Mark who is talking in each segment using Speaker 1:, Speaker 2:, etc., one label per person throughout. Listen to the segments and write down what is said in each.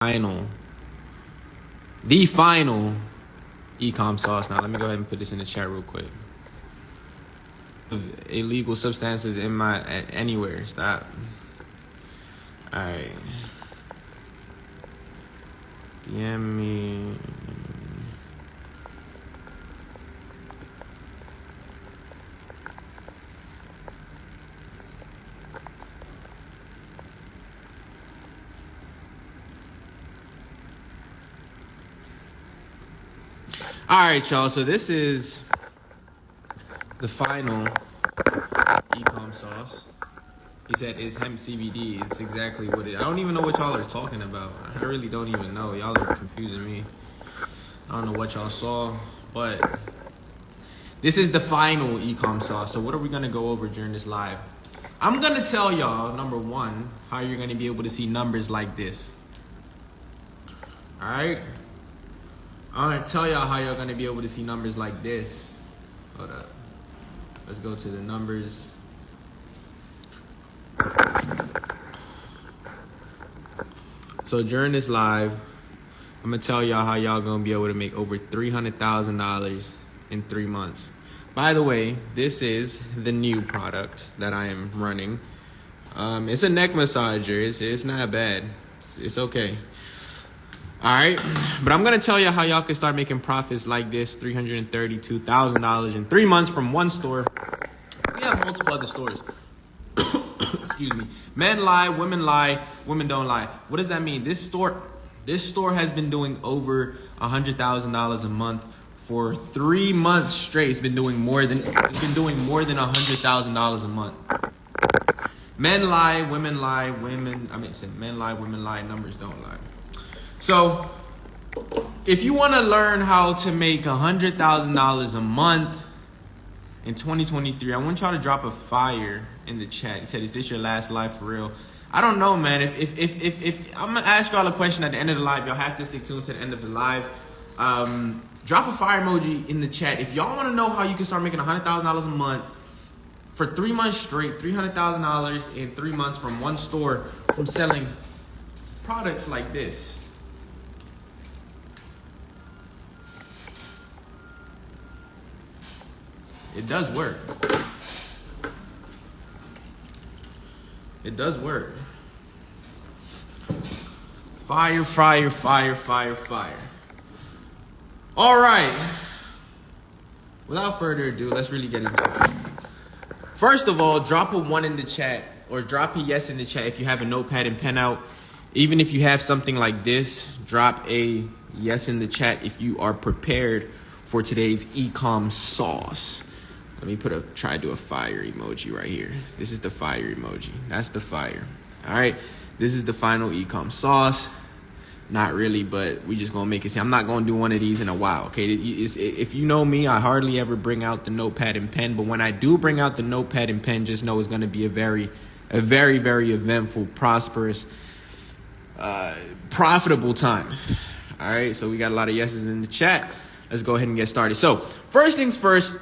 Speaker 1: final, the final e-com sauce. Now let me go ahead and put this in the chat real quick. Illegal substances in my anywhere. Stop. All right. DM me. All right, y'all. So this is the final e-com sauce. He said it's hemp CBD. It's exactly what it is. I don't even know what y'all are talking about. I really don't even know. Y'all are confusing me. I don't know what y'all saw, but this is the final e-com sauce. So what are we going to go over during this live? I'm going to tell y'all, number one, how you're going to be able to see numbers like this. All right? I'm going to tell y'all how y'all going to be able to see numbers like this. Hold up. Let's go to the numbers. So during this live, I'm going to tell y'all how y'all going to be able to make over $300,000 in 3 months. By the way, this is the new product that I am running. It's a neck massager. It's not bad. It's okay. All right, but I'm gonna tell you how y'all can start making profits like this, $332,000 in 3 months from one store. We have multiple other stores. Excuse me. Men lie, women don't lie. What does that mean? This store has been doing over $100,000 a month for 3 months straight. It's been doing more than $100,000 a month. Men lie, women lie, men lie, women lie, numbers don't lie. So, if you want to learn how to make $100,000 a month in 2023, I want y'all to drop a fire in the chat. He said, "Is this your last live for real?" I don't know, man. If I'm gonna ask y'all a question at the end of the live, y'all have to stick tuned to the end of the live. Drop a fire emoji in the chat if y'all want to know how you can start making $100,000 a month for 3 months straight, $300,000 in 3 months from one store from selling products like this. It does work. It does work. Fire, fire, fire, fire, fire. All right. Without further ado, let's really get into it. First of all, drop a 1 in the chat or drop a yes in the chat if you have a notepad and pen out. Even if you have something like this, drop a yes in the chat if you are prepared for today's e-com sauce. Let me try to do a fire emoji right here. This is the fire emoji. That's the fire. All right. This is the final e-com sauce. Not really, but we just gonna make it. See, I'm not gonna do one of these in a while. Okay. If you know me, I hardly ever bring out the notepad and pen. But when I do bring out the notepad and pen, just know it's gonna be a very, very eventful, prosperous, profitable time. All right. So we got a lot of yeses in the chat. Let's go ahead and get started. So first things first.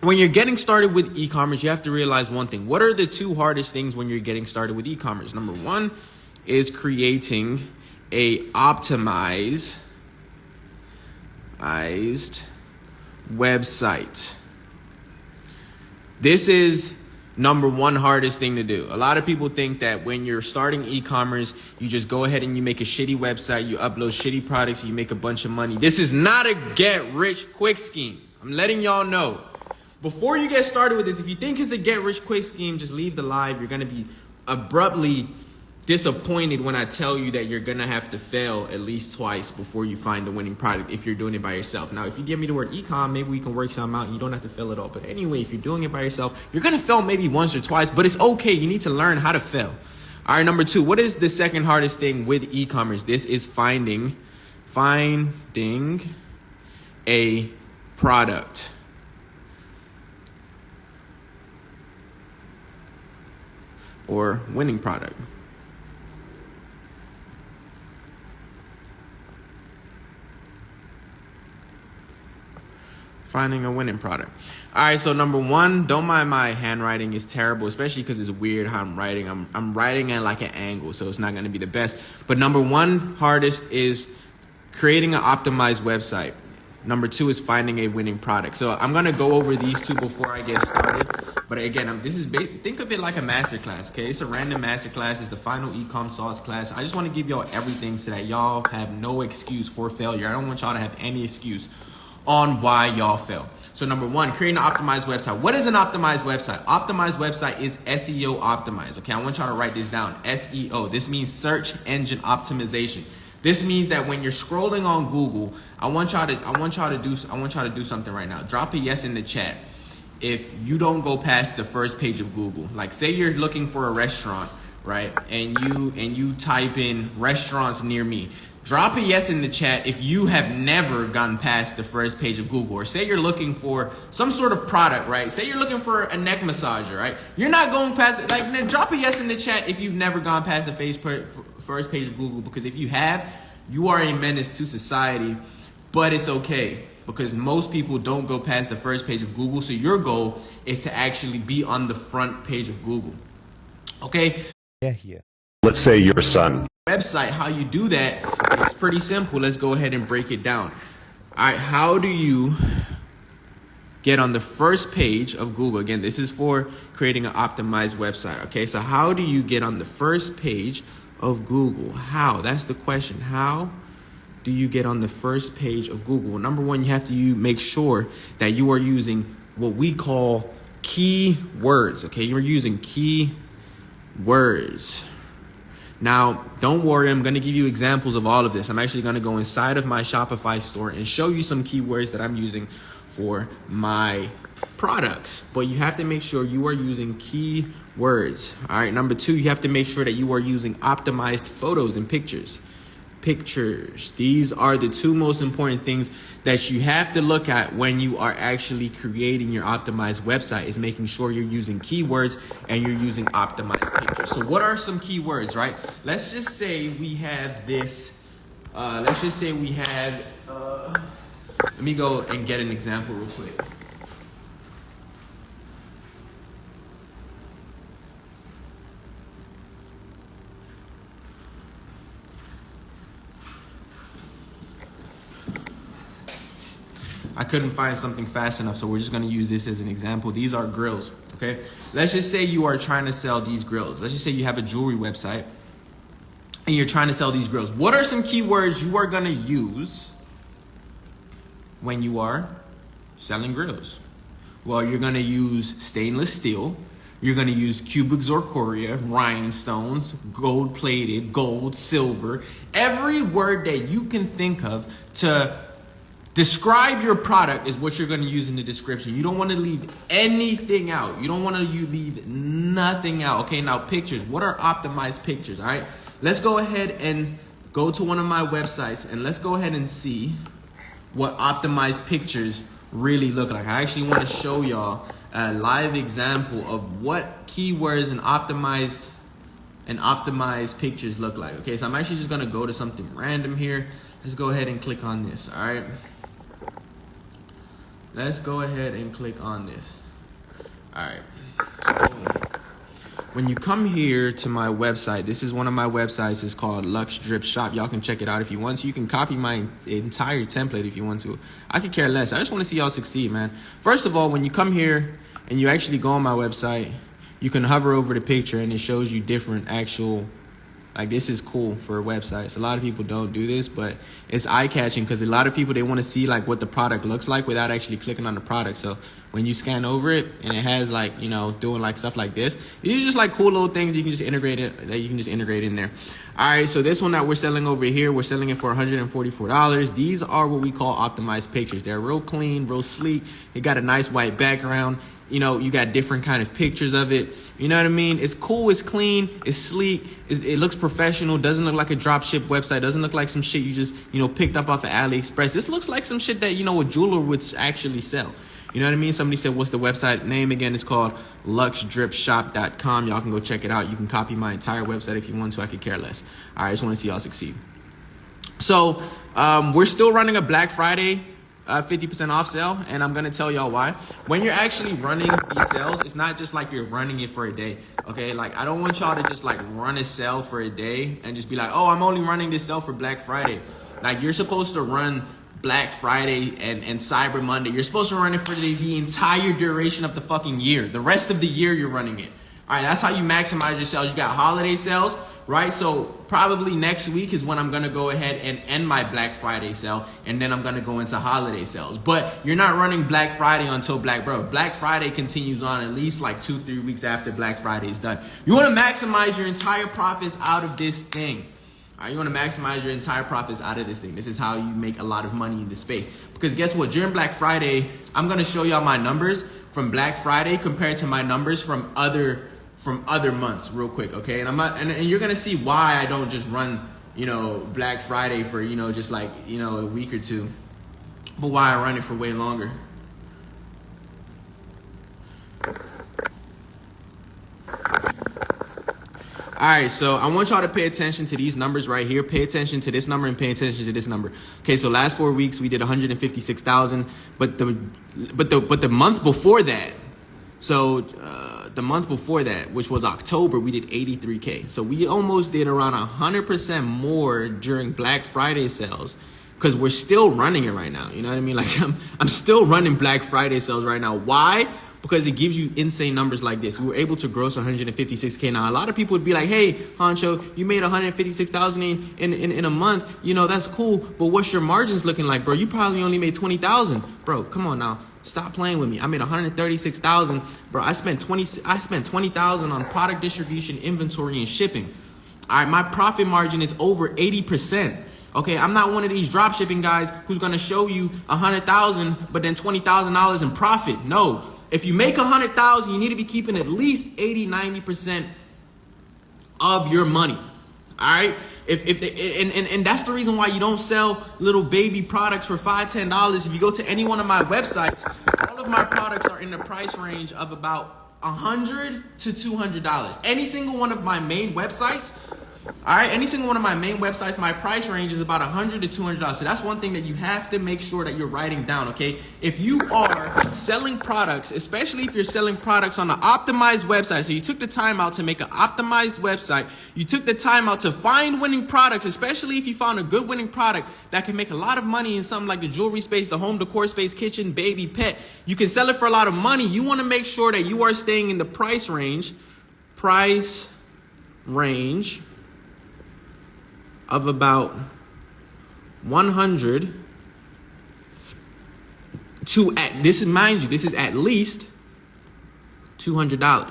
Speaker 1: When you're getting started with e-commerce, you have to realize one thing. What are the 2 hardest things when you're getting started with e-commerce? Number 1 is creating a optimized website. This is number 1 hardest thing to do. A lot of people think that when you're starting e-commerce, you just go ahead and you make a shitty website, you upload shitty products, you make a bunch of money. This is not a get-rich-quick scheme. I'm letting y'all know. Before you get started with this, if you think it's a get-rich-quick scheme, just leave the live. You're going to be abruptly disappointed when I tell you that you're going to have to fail at least twice before you find the winning product if you're doing it by yourself. Now, if you give me the word e-com, maybe we can work something out and you don't have to fail at all. But anyway, if you're doing it by yourself, you're going to fail maybe once or twice, but it's okay. You need to learn how to fail. All right, number 2, what is the second hardest thing with e-commerce? This is finding a product. Or winning product. finding a winning product. All right, so number one, don't mind my handwriting is terrible, especially because it's weird how I'm writing. I'm writing at like an angle, so it's not going to be the best. But number one hardest is creating an optimized website. Number two is finding a winning product. So I'm going to go over these two before I get started. But again, think of it like a masterclass, okay? It's a random masterclass. It's the final ecom sauce class. I just want to give y'all everything so that y'all have no excuse for failure. I don't want y'all to have any excuse on why y'all fail. So number one, creating an optimized website. What is an optimized website? Optimized website is SEO optimized. Okay, I want y'all to write this down. SEO. This means search engine optimization. This means that when you're scrolling on Google, I want y'all to do something right now. Drop a yes in the chat if you don't go past the first page of Google. Like, say you're looking for a restaurant, right? And you type in restaurants near me. Drop a yes in the chat if you have never gone past the first page of Google. Or say you're looking for some sort of product, right? Say you're looking for a neck massager, right? You're not going past it. Like, drop a yes in the chat if you've never gone past the first page of Google. Because if you have, you are a menace to society. But it's okay, because most people don't go past the first page of Google. So your goal is to actually be on the front page of Google. Okay?
Speaker 2: Yeah.
Speaker 3: Let's say your son.
Speaker 1: Website, how you do that, it's pretty simple. Let's go ahead and break it down. All right, how do you get on the first page of Google? Again, this is for creating an optimized website. Okay, so how do you get on the first page of Google? How? That's the question. How do you get on the first page of Google? Well, number one, you have to make sure that you are using what we call keywords. Okay, you're using keywords. Now, don't worry, I'm going to give you examples of all of this. I'm actually going to go inside of my Shopify store and show you some keywords that I'm using for my products. But you have to make sure you are using keywords. All right, number two, you have to make sure that you are using optimized photos and pictures. These are the two most important things that you have to look at when you are actually creating your optimized website, is making sure you're using keywords and you're using optimized pictures. So what are some keywords, right? Let's just say we have this. Let me go and get an example real quick. I couldn't find something fast enough, so we're just gonna use this as an example. These are grills, okay? Let's just say you are trying to sell these grills. Let's just say you have a jewelry website and you're trying to sell these grills. What are some keywords you are gonna use when you are selling grills? Well, you're gonna use stainless steel. You're gonna use cubic zirconia, rhinestones, gold plated, gold, silver. Every word that you can think of to describe your product is what you're going to use in the description. You don't want to leave anything out. You don't want to leave nothing out. Okay, now pictures. What are optimized pictures? All right, let's go ahead and go to one of my websites and let's go ahead and see what optimized pictures really look like. I actually want to show y'all a live example of what keywords and optimized pictures look like. Okay, so I'm actually just going to go to something random here. Let's go ahead and click on this. All right. Let's go ahead and click on this. All right. So when you come here to my website, this is one of my websites. It's called Lux Drip Shop. Y'all can check it out if you want to. You can copy my entire template if you want to. I could care less. I just want to see y'all succeed, man. First of all, when you come here and you actually go on my website, you can hover over the picture and it shows you different actual. Like, this is cool for websites. A lot of people don't do this, but it's eye-catching because a lot of people, they want to see like what the product looks like without actually clicking on the product. So when you scan over it and it has like, you know, doing like stuff like this, these are just like cool little things you can just integrate in there. All right, so this one that we're selling over here, we're selling it for $144. These are what we call optimized pictures. They're real clean, real sleek. They got a nice white background. You know, you got different kind of pictures of it. You know what I mean? It's cool, it's clean, it's sleek, it looks professional, doesn't look like a drop ship website, doesn't look like some shit you just, you know, picked up off of AliExpress. This looks like some shit that, you know, a jeweler would actually sell. You know what I mean? Somebody said, what's the website name again? It's called luxdripshop.com. Y'all can go check it out. You can copy my entire website if you want to. I could care less. All right, I just want to see y'all succeed. So we're still running a Black Friday 50% off sale, and I'm gonna tell y'all why. When you're actually running these sales, it's not just like you're running it for a day, okay? Like, I don't want y'all to just like run a sale for a day and just be like, oh, I'm only running this sale for Black Friday. Like, you're supposed to run Black Friday and Cyber Monday. You're supposed to run it for the entire duration of the fucking year. The rest of the year you're running it. All right, that's how you maximize your sales. You got holiday sales, right? So probably next week is when I'm gonna go ahead and end my Black Friday sale, and then I'm gonna go into holiday sales. But you're not running Black Friday until Black Friday continues on at least like 2-3 weeks after Black Friday is done. You wanna maximize your entire profits out of this thing. All right, you want to maximize your entire profits out of this thing. This is how you make a lot of money in this space. Because guess what? During Black Friday, I'm going to show y'all my numbers from Black Friday compared to my numbers from other months real quick, okay? And you're going to see why I don't just run, Black Friday for, just like, a week or two. But why I run it for way longer. All right, so I want y'all to pay attention to these numbers right here. Pay attention to this number and pay attention to this number. Okay, so last 4 weeks we did 156,000, but the month before that, the month before that, which was October, we did 83K. So we almost did around 100% more during Black Friday sales, because we're still running it right now. You know what I mean? Like, I'm still running Black Friday sales right now. Why? Because it gives you insane numbers like this. We were able to gross 156K. Now, a lot of people would be like, hey, Honcho, you made 156,000 in a month. That's cool. But what's your margins looking like, bro? You probably only made 20,000. Bro, come on now. Stop playing with me. I made 136,000. Bro, I spent 20,000 on product distribution, inventory, and shipping. All right, my profit margin is over 80%. Okay, I'm not one of these drop shipping guys who's gonna show you 100,000 but then $20,000 in profit. No. If you make 100,000, you need to be keeping at least 80-90% of your money. All right. And that's the reason why you don't sell little baby products for $5-10. If you go to any one of my websites, all of my products are in the price range of about $100 to $200. Any single one of my main websites. All right, any single one of my main websites, my price range is about $100 to $200. So that's one thing that you have to make sure that you're writing down, okay? If you are selling products, especially if you're selling products on an optimized website, so you took the time out to make an optimized website, you took the time out to find winning products, especially if you found a good winning product that can make a lot of money in something like the jewelry space, the home decor space, kitchen, baby, pet, you can sell it for a lot of money. You want to make sure that you are staying in the price range of about 100 to this is at least $200. All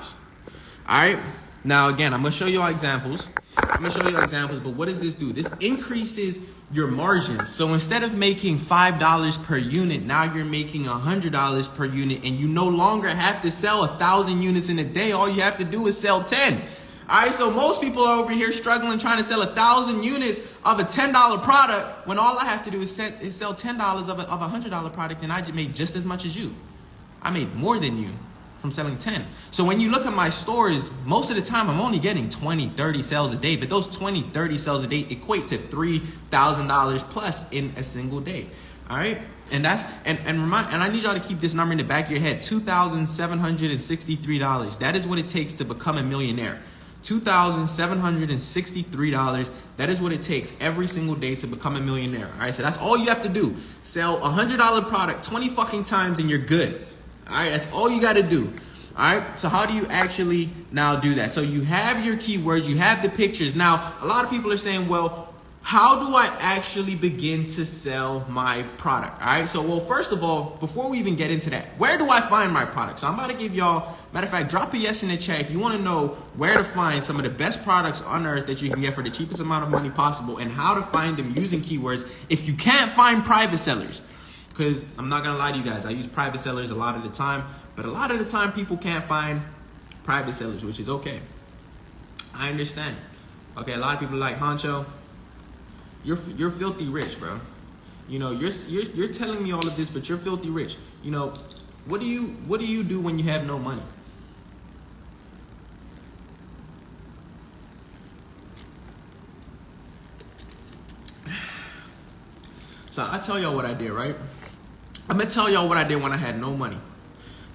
Speaker 1: right. Now again, I'm gonna show you all examples. But what does this do? This increases your margins. So instead of making $5 per unit, now you're making $100 per unit, and you no longer have to sell 1,000 units in a day. All you have to do is sell 10. All right, so most people are over here struggling trying to sell 1,000 units of a $10 product when all I have to do is sell $10 of a $100 product, and I just made just as much as you. I made more than you from selling 10. So when you look at my stores, most of the time I'm only getting 20, 30 sales a day, but those 20, 30 sales a day equate to $3,000 plus in a single day. All right, and I need y'all to keep this number in the back of your head: $2,763. That is what it takes to become a millionaire. $2,763. That is what it takes every single day to become a millionaire. All right, so that's all you have to do. Sell a $100 product 20 fucking times and you're good. All right, that's all you got to do. All right, so how do you actually now do that? So you have your keywords, you have the pictures. Now, a lot of people are saying, well, how do I actually begin to sell my product? All right, so, well, first of all, before we even get into that, where do I find my product? So I'm about to give y'all, matter of fact, drop a yes in the chat if you want to know where to find some of the best products on earth that you can get for the cheapest amount of money possible, and how to find them using keywords if you can't find private sellers. Because I'm not going to lie to you guys, I use private sellers a lot of the time, but a lot of the time people can't find private sellers, which is okay. I understand. Okay, a lot of people are like, Honcho, you're filthy rich, bro. You know, you're telling me all of this, but you're filthy rich. You know, what do you do when you have no money? So I tell y'all what I did, right? I'm gonna tell y'all what I did when I had no money,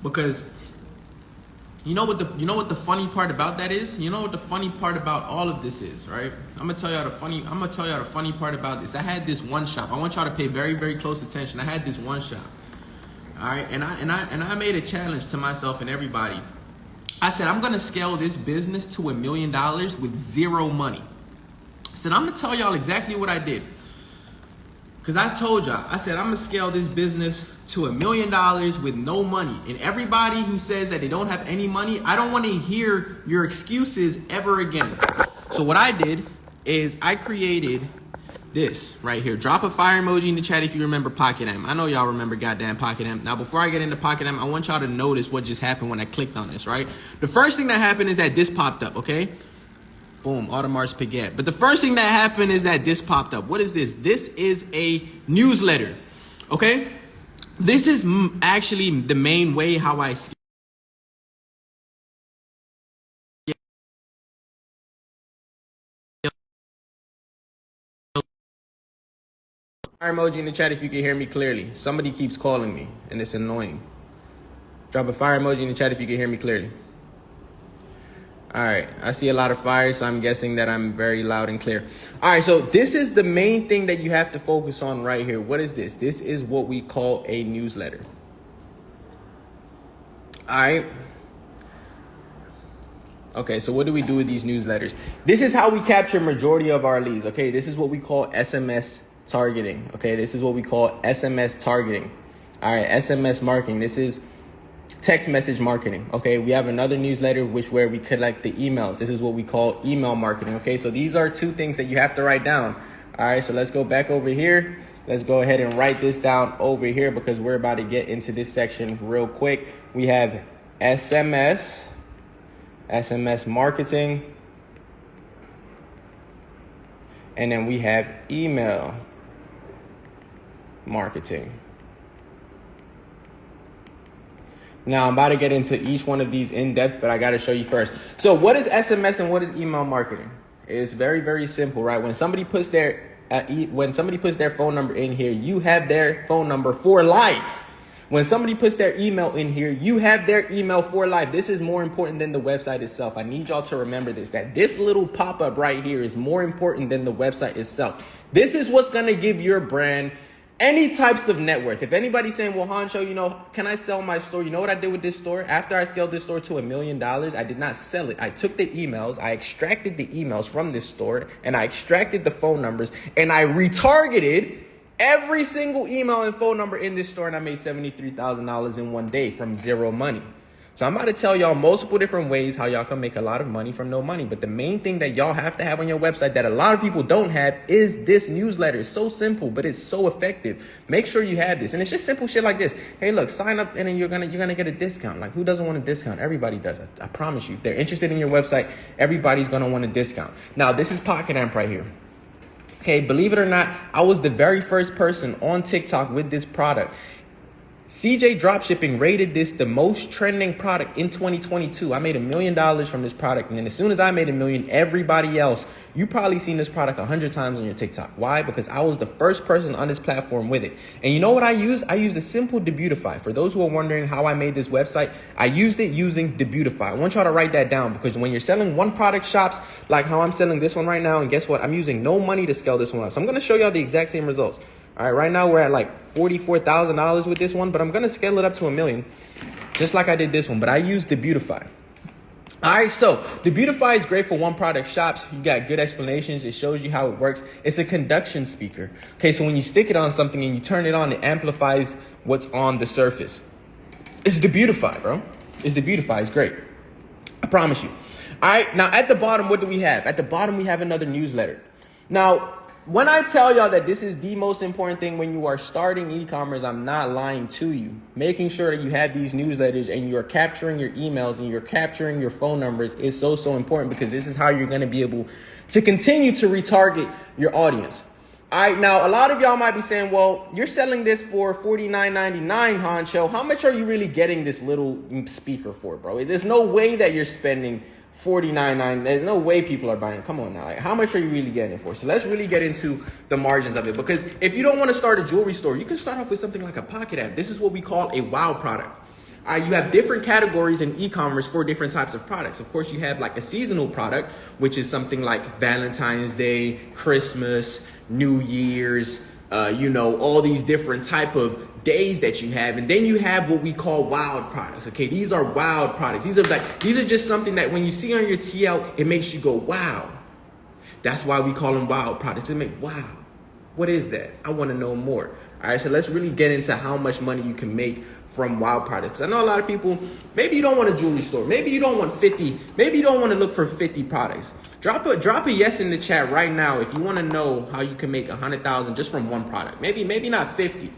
Speaker 1: because you know what the funny part about that is? You know what the funny part about all of this is, right? I'm gonna tell y'all the funny part about this. I had this one shop. I want y'all to pay very, very close attention. I had this one shop. All right, and I made a challenge to myself and everybody. I said, I'm gonna scale this business to $1 million with zero money. I said, I'm gonna tell y'all exactly what I did. Because I told y'all, I said, I'm gonna scale this business to $1 million with no money. And everybody who says that they don't have any money, I don't want to hear your excuses ever again. So what I did is I created this right here. Drop a fire emoji in the chat if you remember Pocket M. I know y'all remember goddamn Pocket M. Now, before I get into Pocket M, I want y'all to notice what just happened when I clicked on this, right? The first thing that happened is that this popped up, okay? Boom, Audemars Piguet. But the first thing that happened is that this popped up. What is this? This is a newsletter, okay? This is actually the main way how I scale. Fire emoji in the chat if you can hear me clearly. Somebody keeps calling me and it's annoying. Drop a fire emoji in the chat if you can hear me clearly. All right, I see a lot of fire, so I'm guessing that I'm very loud and clear. All right, so this is the main thing that you have to focus on right here. What is this? This is what we call a newsletter. All right. Okay, so what do we do with these newsletters? This is how we capture majority of our leads, okay? This is what we call SMS targeting, okay? This is what we call SMS targeting. All right, SMS marketing. This is text message marketing, okay? We have another newsletter where we collect the emails. This is what we call email marketing, okay? So these are two things that you have to write down. All right, so let's go back over here. Let's go ahead and write this down over here because we're about to get into this section real quick. We have SMS marketing, and then we have email marketing. Now, I'm about to get into each one of these in depth, but I got to show you first. So what is SMS and what is email marketing? It's very, very simple, right? When somebody puts their phone number in here, you have their phone number for life. When somebody puts their email in here, you have their email for life. This is more important than the website itself. I need y'all to remember this, that this little pop-up right here is more important than the website itself. This is what's going to give your brand any types of net worth. If anybody's saying, well, Hancho, you know, can I sell my store? You know what I did with this store? After I scaled this store to $1 million, I did not sell it. I took the emails, I extracted the emails from this store, and I extracted the phone numbers, and I retargeted every single email and phone number in this store, and I made $73,000 in one day from zero money. So I'm about to tell y'all multiple different ways how y'all can make a lot of money from no money. But the main thing that y'all have to have on your website that a lot of people don't have is this newsletter. It's so simple, but it's so effective. Make sure you have this. And it's just simple shit like this. Hey, look, sign up and then you're gonna get a discount. Like, who doesn't want a discount? Everybody does. I promise you. If they're interested in your website, everybody's gonna want a discount. Now, this is Pocket Amp right here. Okay, believe it or not, I was the very first person on TikTok with this product. CJ Dropshipping rated this the most trending product in 2022. I made $1 million from this product. And then as soon as I made $1 million, everybody else, you probably seen this product 100 times on your TikTok. Why? Because I was the first person on this platform with it. And you know what I used? I used a simple Debutify. For those who are wondering how I made this website, I used it using Debutify. I want y'all to write that down because when you're selling one product shops, like how I'm selling this one right now, and guess what? I'm using no money to scale this one up. So I'm going to show y'all the exact same results. All right, right now we're at like $44,000 with this one, but I'm going to scale it up to $1 million, just like I did this one, but I used Debutify. All right, so Debutify is great for one product shops. You got good explanations. It shows you how it works. It's a conduction speaker. Okay, so when you stick it on something and you turn it on, it amplifies what's on the surface. It's Debutify, bro. It's Debutify. It's great. I promise you. All right, now at the bottom, what do we have? At the bottom, we have another newsletter. Now, when I tell y'all that this is the most important thing when you are starting e-commerce, I'm not lying to you. Making sure that you have these newsletters and you're capturing your emails and you're capturing your phone numbers is so important because this is how you're going to be able to continue to retarget your audience. All right, now a lot of y'all might be saying, well, you're selling this for $49.99, Hancho. How much are you really getting this little speaker for, bro? There's no way that you're spending $49.99. There's no way people are buying. Come on now. Like, how much are you really getting it for? So let's really get into the margins of it. Because if you don't want to start a jewelry store, you can start off with something like a pocket app. This is what we call a wow product. All right, you have different categories in e-commerce for different types of products. Of course, you have like a seasonal product, which is something like Valentine's Day, Christmas, New Year's, all these different type of days that you have. And then you have what we call wild products. Okay, these are wild products. These are just something that when you see on your TL, it makes you go, wow. That's why we call them wild products. They make, wow, what is that? I want to know more. All right, so let's really get into how much money you can make from wild products. I know a lot of people, maybe you don't want a jewelry store. Maybe you don't want 50. Maybe you don't want to look for 50 products. Drop a yes in the chat right now if you want to know how you can make 100,000 just from one product. Maybe not 50.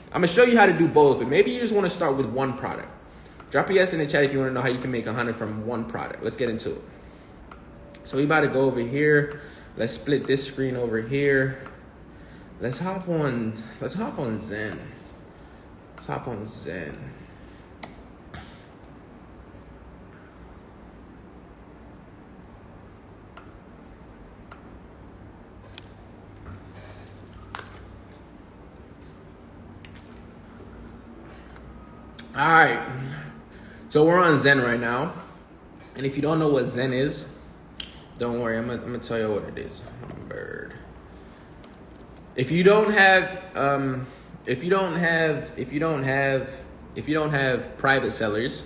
Speaker 1: I'm gonna show you how to do both, but maybe you just want to start with one product. Drop a yes in the chat if you want to know how you can make 100 from one product. Let's get into it. So we about to go over here. Let's split this screen over here. Let's hop on Zen. Let's hop on Zen. All right, so we're on Zen right now, and if you don't know what Zen is, don't worry, I'm gonna tell you what it is. Hummingbird. If you don't have private sellers,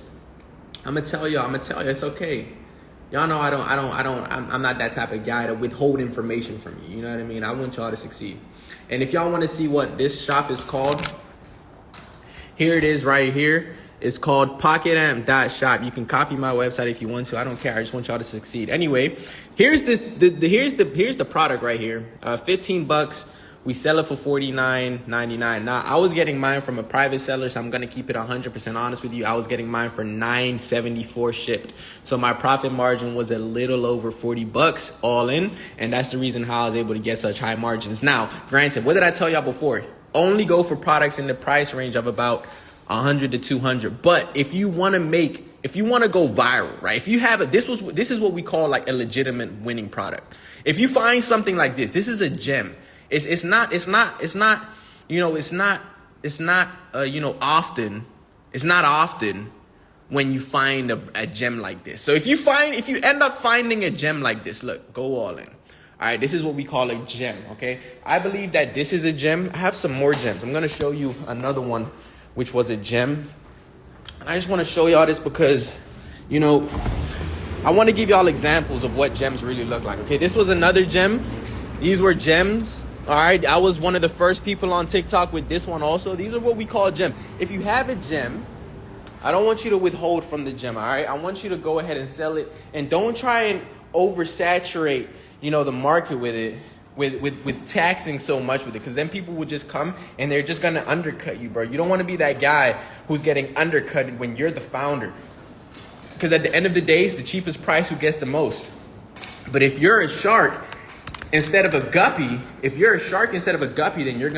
Speaker 1: I'm gonna tell you it's okay. Y'all know I'm not that type of guy to withhold information from you. You know what I mean? I want y'all to succeed. And if y'all want to see what this shop is called, here it is right here. It's called pocketamp.shop. You can copy my website if you want to. I don't care. I just want y'all to succeed. Anyway, here's the product right here. $15. We sell it for $49.99. Now, I was getting mine from a private seller, so I'm going to keep it 100% honest with you. I was getting mine for $9.74 shipped. So my profit margin was a little over $40 all in, and that's the reason how I was able to get such high margins. Now, granted, what did I tell y'all before? Only go for products in the price range of about 100 to 200. But if you want to go viral, right? If you have this is what we call like a legitimate winning product. If you find something like this is a gem. It's not often when you find a gem like this. So if you end up finding a gem like this, look, go all in. All right, this is what we call a gem, okay? I believe that this is a gem. I have some more gems. I'm going to show you another one, which was a gem. And I just want to show y'all this because, I want to give y'all examples of what gems really look like, okay? This was another gem. These were gems. All right, I was one of the first people on TikTok with this one also. These are what we call gem. If you have a gem, I don't want you to withhold from the gem, all right? I want you to go ahead and sell it. And don't try and oversaturate, the market with it, with taxing so much with it. Because then people will just come and they're just going to undercut you, bro. You don't want to be that guy who's getting undercut when you're the founder. Because at the end of the day, it's the cheapest price who gets the most. But if you're a shark instead of a guppy, then you're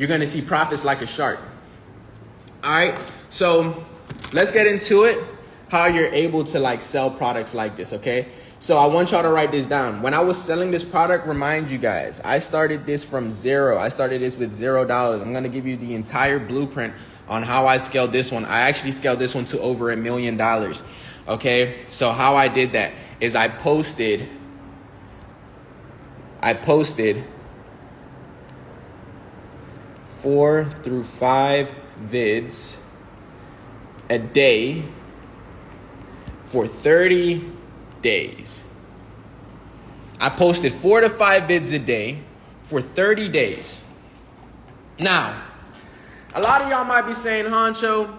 Speaker 1: gonna see profits like a shark. All right, so let's get into it. How you're able to sell products like this, okay? So I want y'all to write this down. When I was selling this product, remind you guys, I started this from zero. I started this with $0. I'm gonna give you the entire blueprint on how I scaled this one. I actually scaled this one to over $1 million. Okay, so how I did that is I posted 4 through 5 vids a day for 30 days. I posted 4 to 5 vids a day for 30 days. Now, a lot of y'all might be saying, Honcho,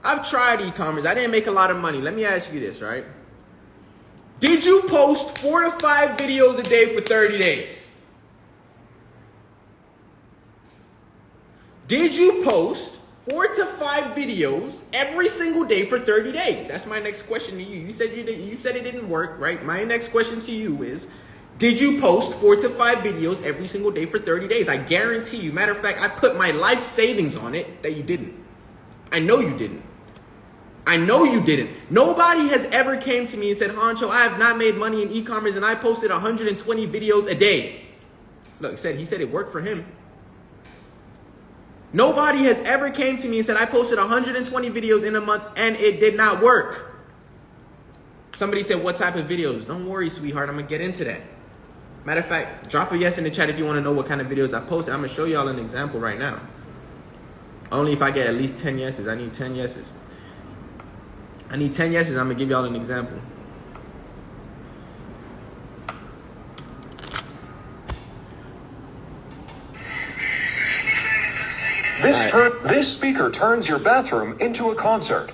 Speaker 1: I've tried e-commerce. I didn't make a lot of money. Let me ask you this, right? Did you post 4 to 5 videos a day for 30 days? Did you post 4 to 5 videos every single day for 30 days? That's my next question to you. You said it didn't work, right? My next question to you is, did you post 4 to 5 videos every single day for 30 days? I guarantee you. Matter of fact, I put my life savings on it that you didn't. I know you didn't. I know you didn't. Nobody has ever came to me and said, Honcho, I have not made money in e-commerce and I posted 120 videos a day. Look, he said it worked for him. Nobody has ever came to me and said, I posted 120 videos in a month and it did not work. Somebody said, what type of videos? Don't worry, sweetheart. I'm going to get into that. Matter of fact, drop a yes in the chat if you want to know what kind of videos I posted. I'm going to show y'all an example right now. Only if I get at least 10 yeses. I need 10 yeses. I need 10 yeses. I'm going to give y'all an example.
Speaker 2: This speaker turns your bathroom into a concert.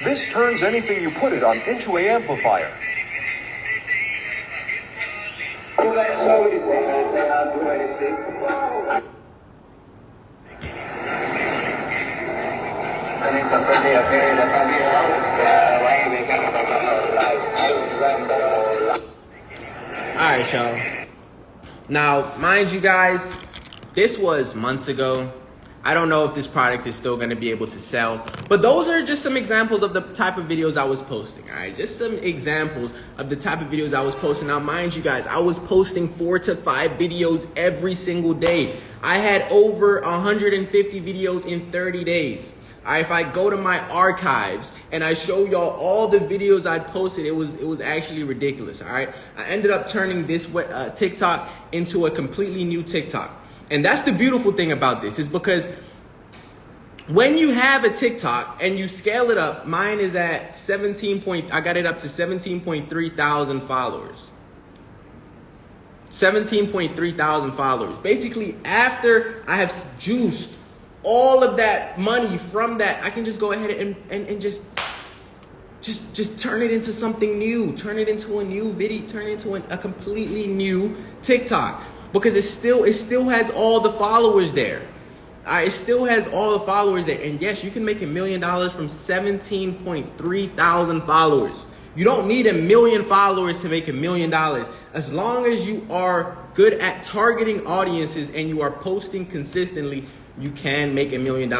Speaker 2: This turns anything you put it on into an amplifier.
Speaker 1: Alright, y'all. Now, mind you guys, this was months ago. I don't know if this product is still going to be able to sell, but those are just some examples of the type of videos I was posting. All right, just some examples of the type of videos I was posting. Now, mind you guys, I was posting 4 to 5 videos every single day. I had over 150 videos in 30 days. All right, if I go to my archives and I show y'all all the videos I posted, it was actually ridiculous. All right, I ended up turning this TikTok into a completely new TikTok. And that's the beautiful thing about this, is because when you have a TikTok and you scale it up, mine is at I got it up to 17.3 thousand followers. 17.3 thousand followers. Basically, after I have juiced all of that money from that, I can just go ahead and just turn it into something new. Turn it into a new video. Turn it into a completely new TikTok. Because it still has all the followers there. It still has all the followers there. And yes, you can make $1 million from 17.3 thousand followers. You don't need 1 million followers to make $1 million. As long as you are good at targeting audiences and you are posting consistently, you can make $1 million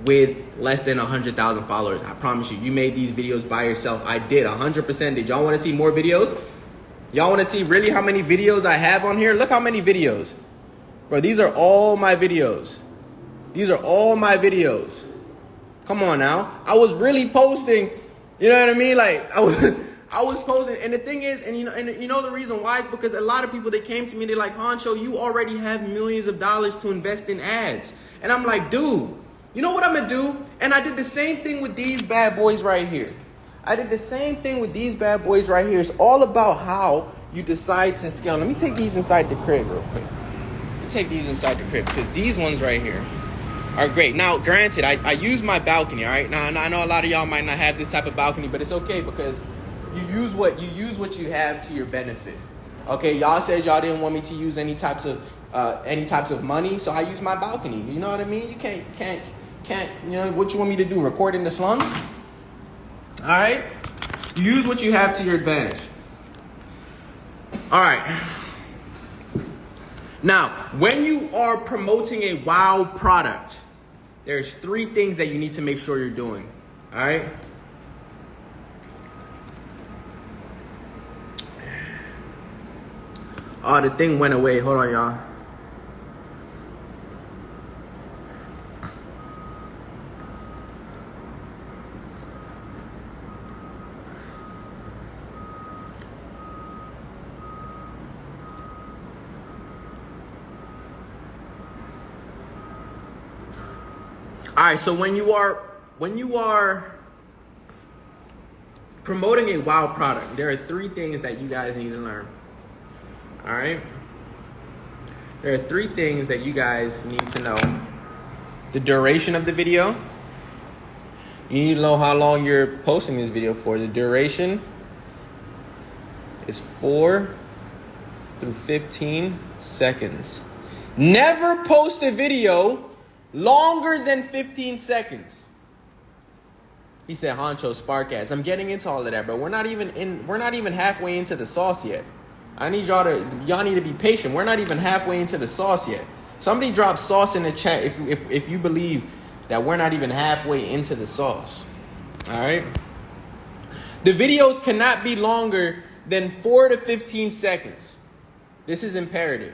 Speaker 1: with less than 100,000 followers. I promise you. You made these videos by yourself. I did 100%. Did y'all want to see more videos? Y'all want to see really how many videos I have on here? Look how many videos. Bro, these are all my videos. These are all my videos. Come on now. I was really posting, you know what I mean? Like, I was posting. And the thing is, and you know the reason why is because a lot of people, they came to me, they're like, Honcho, you already have millions of dollars to invest in ads. And I'm like, dude, you know what I'm going to do? And I did the same thing with these bad boys right here. I did the same thing with these bad boys right here. It's all about how you decide to scale. Let me take these inside the crib real quick. Let me take these inside the crib because these ones right here are great. Now, granted, I use my balcony, all right? Now, I know a lot of y'all might not have this type of balcony, but it's okay because you use what you have to your benefit. Okay, y'all said y'all didn't want me to use any types of money, so I use my balcony. You know what I mean? You can't. You know what you want me to do? Record in the slums? All right, use what you have to your advantage. All right. Now, when you are promoting a wow product, there's 3 things that you need to make sure you're doing. All right. Oh, the thing went away. Hold on, y'all. All right, so when you are promoting a wow product, there are 3 things that you guys need to learn. All right? There are 3 things that you guys need to know. The duration of the video. You need to know how long you're posting this video for. The duration is 4 through 15 seconds. Never post a video longer than 15 seconds. He said, Honcho, spark ass. I'm getting into all of that, but we're not even halfway into the sauce yet. I need y'all need to be patient. We're not even halfway into the sauce yet. Somebody drop sauce in the chat if you believe that we're not even halfway into the sauce. All right. The videos cannot be longer than 4 to 15 seconds. This is imperative.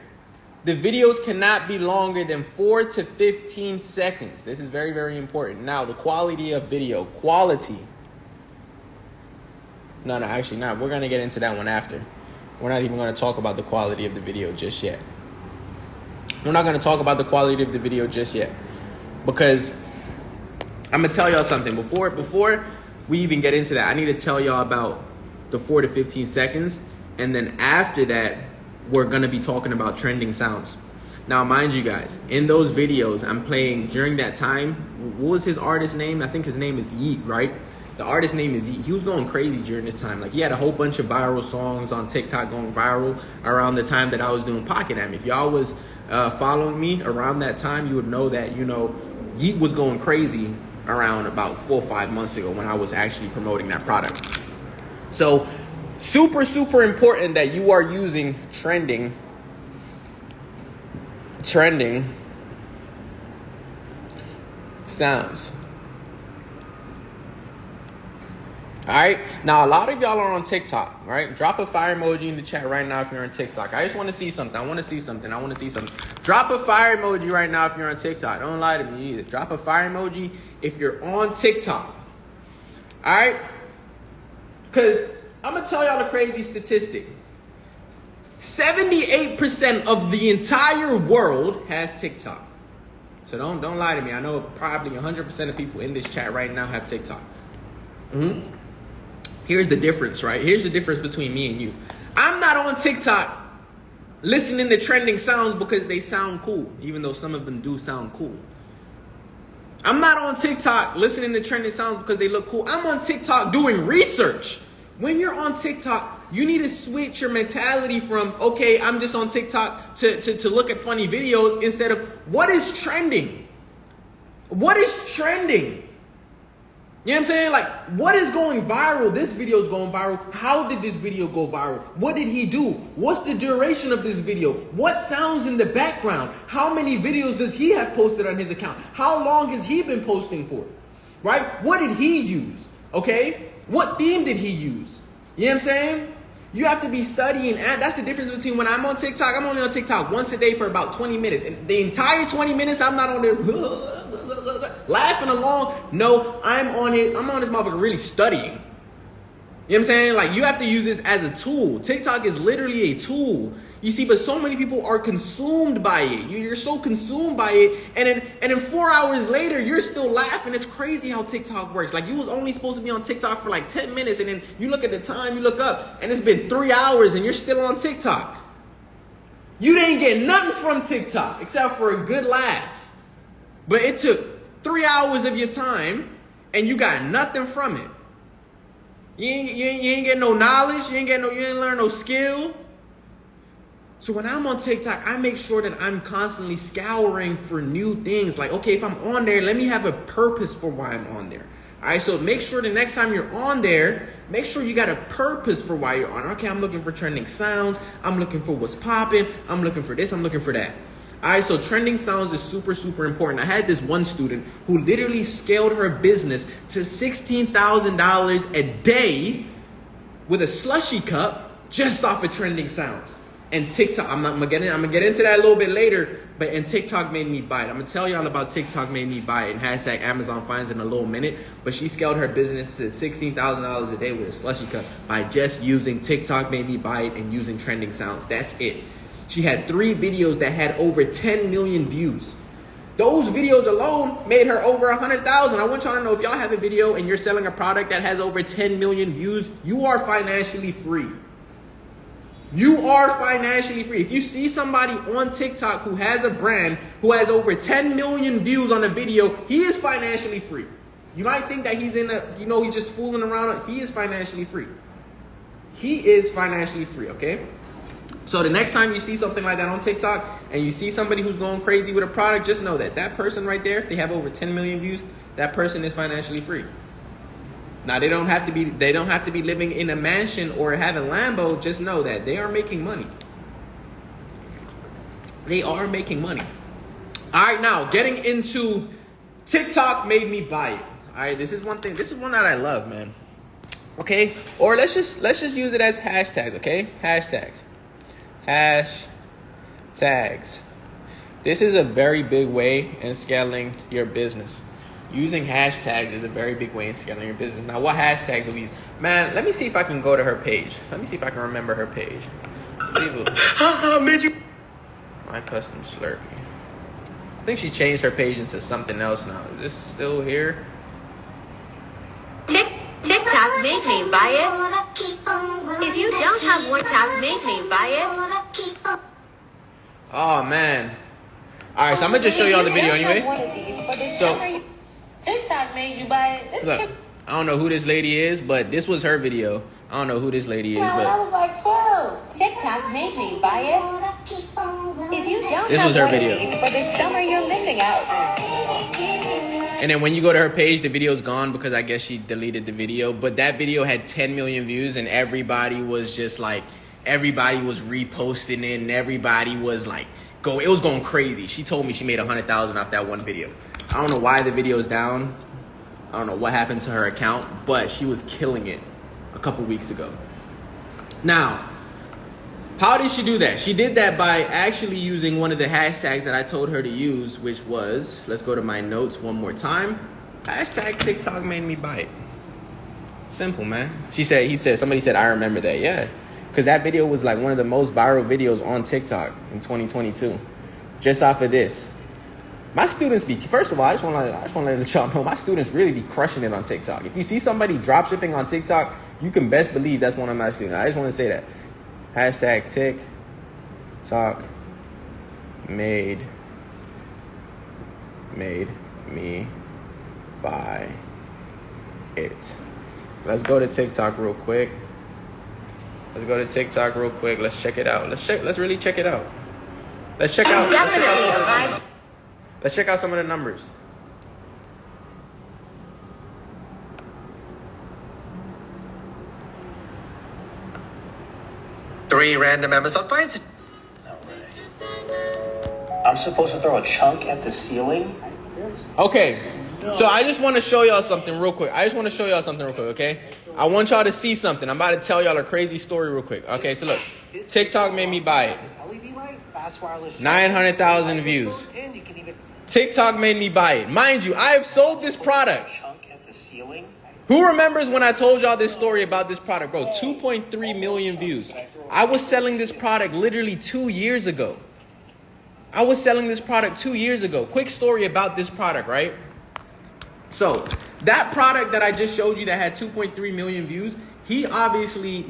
Speaker 1: The videos cannot be longer than 4 to 15 seconds. This is very, very important. Now, the quality of video. Quality. No, actually not. We're going to get into that one after. We're not even going to talk about the quality of the video just yet. We're not going to talk about the quality of the video just yet. Because I'm going to tell y'all something. Before we even get into that, I need to tell y'all about the 4 to 15 seconds. And then after that, we're going to be talking about trending sounds. Now, mind you guys, in those videos I'm playing during that time, what was his artist name? I think his name is Yeet, right? The artist name is Yeet. He was going crazy during this time. Like, he had a whole bunch of viral songs on TikTok going viral around the time that I was doing Pocket Am. If y'all was following me around that time, you would know that, Yeet was going crazy around about 4 or 5 months ago when I was actually promoting that product. So, super, super important that you are using trending sounds. All right. Now, a lot of y'all are on TikTok, right? Drop a fire emoji in the chat right now if you're on TikTok. I just want to see something. I want to see something. Drop a fire emoji right now if you're on TikTok. Don't lie to me either. Drop a fire emoji if you're on TikTok. All right? Because I'm going to tell y'all a crazy statistic. 78% of the entire world has TikTok. So don't lie to me. I know probably 100% of people in this chat right now have TikTok. Here's the difference, right? Here's the difference between me and you. I'm not on TikTok listening to trending sounds because they sound cool, even though some of them do sound cool. I'm not on TikTok listening to trending sounds because they look cool. I'm on TikTok doing research. When you're on TikTok, you need to switch your mentality from, okay, I'm just on TikTok to look at funny videos instead of what is trending? What is trending? You know what I'm saying? Like, what is going viral? This video is going viral. How did this video go viral? What did he do? What's the duration of this video? What sounds in the background? How many videos does he have posted on his account? How long has he been posting for? Right? What did he use? Okay? What theme did he use? You know what I'm saying? You have to be studying. And that's the difference between when I'm on TikTok. I'm only on TikTok once a day for about 20 minutes. And the entire 20 minutes, I'm not on there laughing along. No, I'm on this motherfucker really studying. You know what I'm saying? Like, you have to use this as a tool. TikTok is literally a tool. You see, but so many people are consumed by it. You're so consumed by it, and then 4 hours later, you're still laughing. It's crazy how TikTok works. Like, you was only supposed to be on TikTok for like 10 minutes, and then you look at the time, you look up, and it's been 3 hours, and you're still on TikTok. You didn't get nothing from TikTok except for a good laugh. But it took 3 hours of your time, and you got nothing from it. You ain't get no knowledge. You didn't learn no skill. So when I'm on TikTok, I make sure that I'm constantly scouring for new things. Like, okay, if I'm on there, let me have a purpose for why I'm on there. All right, so make sure the next time you're on there, make sure you got a purpose for why you're on. Okay, I'm looking for trending sounds. I'm looking for what's popping. I'm looking for this. I'm looking for that. All right, so trending sounds is super, super important. I had this one student who literally scaled her business to $16,000 a day with a slushy cup just off of trending sounds. And TikTok, I'm gonna get into that a little bit later, and TikTok made me buy it. I'm gonna tell y'all about TikTok made me buy it and hashtag Amazon finds in a little minute. But she scaled her business to $16,000 a day with a slushy cup by just using TikTok made me buy it and using trending sounds. That's it. She had 3 videos that had over 10 million views. Those videos alone made her over 100,000. I want y'all to know, if y'all have a video and you're selling a product that has over 10 million views, you are financially free. You are financially free. If you see somebody on TikTok who has a brand who has over 10 million views on a video, he is financially free. You might think that he's he's just fooling around. He is financially free. He is financially free, okay? So the next time you see something like that on TikTok and you see somebody who's going crazy with a product, just know that that person right there, if they have over 10 million views, that person is financially free. Now they don't have to be living in a mansion or have a Lambo. Just know that they are making money. They are making money. All right, now getting into TikTok made me buy it. All right, this is one thing. This is one that I love, man. Okay, or let's just use it as hashtags. Okay, hashtags. This is a very big way in scaling your business. Using hashtags is a very big way in scaling your business. Now, what hashtags do we use? Man, let me see if I can go to her page. Let me see if I can remember her page. My custom Slurpee. I think she changed her page into something else now. Is this still here?
Speaker 4: TikTok made me buy it. If you don't have one, TikTok made me buy it.
Speaker 1: Oh, man. All right, so I'm going to just show y'all the video anyway. So,
Speaker 5: TikTok made you buy it.
Speaker 1: look, I don't know who this lady is, but this was her video. I don't know who this lady is,
Speaker 5: When I
Speaker 1: but
Speaker 5: was like 12.
Speaker 4: TikTok made me buy it. If you don't
Speaker 1: this
Speaker 4: have
Speaker 1: was her
Speaker 4: one of
Speaker 1: video.
Speaker 4: these for this summer, you're missing out.
Speaker 1: And then when you go to her page, the video's gone because I guess she deleted the video. But that video had 10 million views and everybody was just like, everybody was reposting it and everybody was like, it was going crazy. She told me she made 100,000 off that one video. I don't know why the video's down. I don't know what happened to her account, but she was killing it a couple weeks ago. Now, how did she do that? She did that by actually using one of the hashtags that I told her to use, which was, let's go to my notes one more time. Hashtag TikTok made me buy it. Simple, man. Somebody said, I remember that. Yeah. Because that video was like one of the most viral videos on TikTok in 2022. Just off of this. My students first of all, I just want to let y'all know, my students really be crushing it on TikTok. If you see somebody drop shipping on TikTok, you can best believe that's one of my students. I just want to say that. Hashtag TikTok made me buy it. Let's go to TikTok real quick. Let's check it out. Let's really check it out. Let's check out some of the numbers.
Speaker 6: Three random Amazon finds.
Speaker 7: I'm supposed to throw a chunk at the ceiling?
Speaker 1: Okay, so I just want to show y'all something real quick. Okay? I want y'all to see something. I'm about to tell y'all a crazy story real quick. Okay, so look. TikTok made me buy it. 900,000 views. TikTok made me buy it. Mind you, I have sold this product. Who remembers when I told y'all this story about this product? Bro, 2.3 million views. I was selling this product literally 2 years ago. Quick story about this product, right? So, that product that I just showed you that had 2.3 million views, he obviously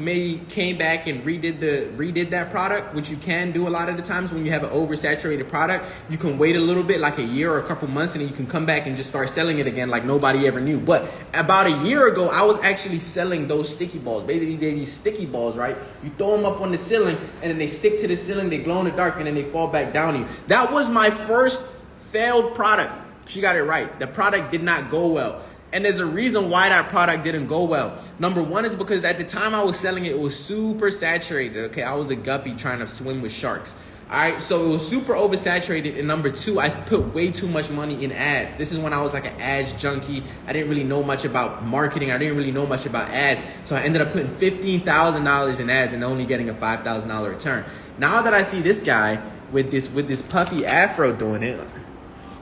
Speaker 1: came back and redid that product, which you can do a lot of the times when you have an oversaturated product. You can wait a little bit, like a year or a couple months, and then you can come back and just start selling it again like nobody ever knew. But about a year ago, I was actually selling those sticky balls. Basically, they're these sticky balls, right? You throw them up on the ceiling, and then they stick to the ceiling, they glow in the dark, and then they fall back down to you. That was my first failed product. She got it right. The product did not go well. And there's a reason why that product didn't go well. Number one is because at the time I was selling it, it was super saturated. Okay, I was a guppy trying to swim with sharks. All right, so it was super oversaturated. And number two, I put way too much money in ads. This is when I was like an ads junkie. I didn't really know much about marketing. I didn't really know much about ads. So I ended up putting $15,000 in ads and only getting a $5,000 return. Now that I see this guy with this puffy afro doing it,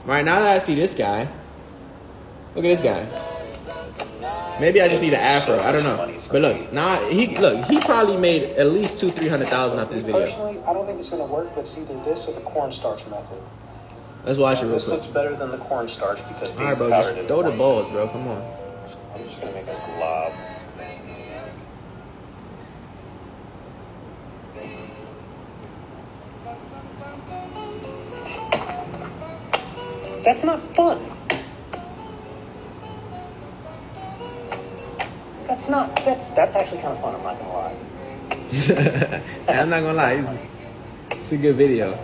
Speaker 1: right now that I see this guy, look at this guy. Maybe I just need an afro. I don't know. But look, he probably made at least $200,000-300,000 off this video.
Speaker 7: Personally, I don't think it's going to work, but it's either this or the cornstarch method.
Speaker 1: Let's watch it real
Speaker 7: This
Speaker 1: quick.
Speaker 7: looks better than the cornstarch because
Speaker 1: All right, bro, just throw the balls, bro. Come on.
Speaker 7: I'm just going to make a glob. That's not fun. That's actually kind of fun, I'm not gonna lie.
Speaker 1: I'm not gonna lie, it's a good video.